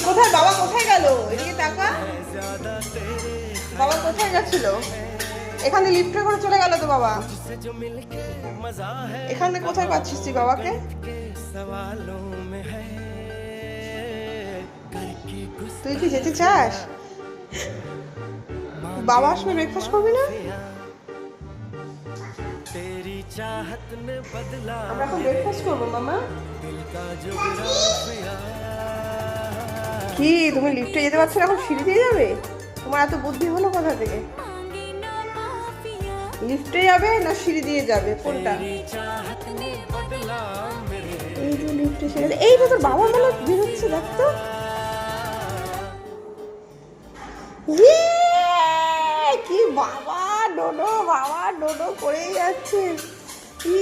কোথায় বাবা, কোথায় গেল? এদিকে টাকা বাবা কোথায় গেছিল? এখানে লিফটে করে চলে গেল তো বাবা। এখানে কোথায় পাচ্ছিস তুই বাবাকে? তুই কি যেতে চাস? বাবা আসলে ব্রেকফাস্ট করবি না? আমরা এখন ব্রেকফাস্ট করবো মামা। কি তুমি লিফটে যেতে পারছো না, এখন সিঁড়ি দিয়ে যাবে? তোমার এত বুদ্ধি হলো কোথা থেকে? লিফটে যাবে না সিঁড়ি দিয়ে যাবে, কোনটা? এই যে লিফটে এসে গেছে। এই তো তোর বাবা মানে বেরোচ্ছে, দেখ তো। কি বাবা ডোডো, বাবা ডোডো করেই যাচ্ছে। কি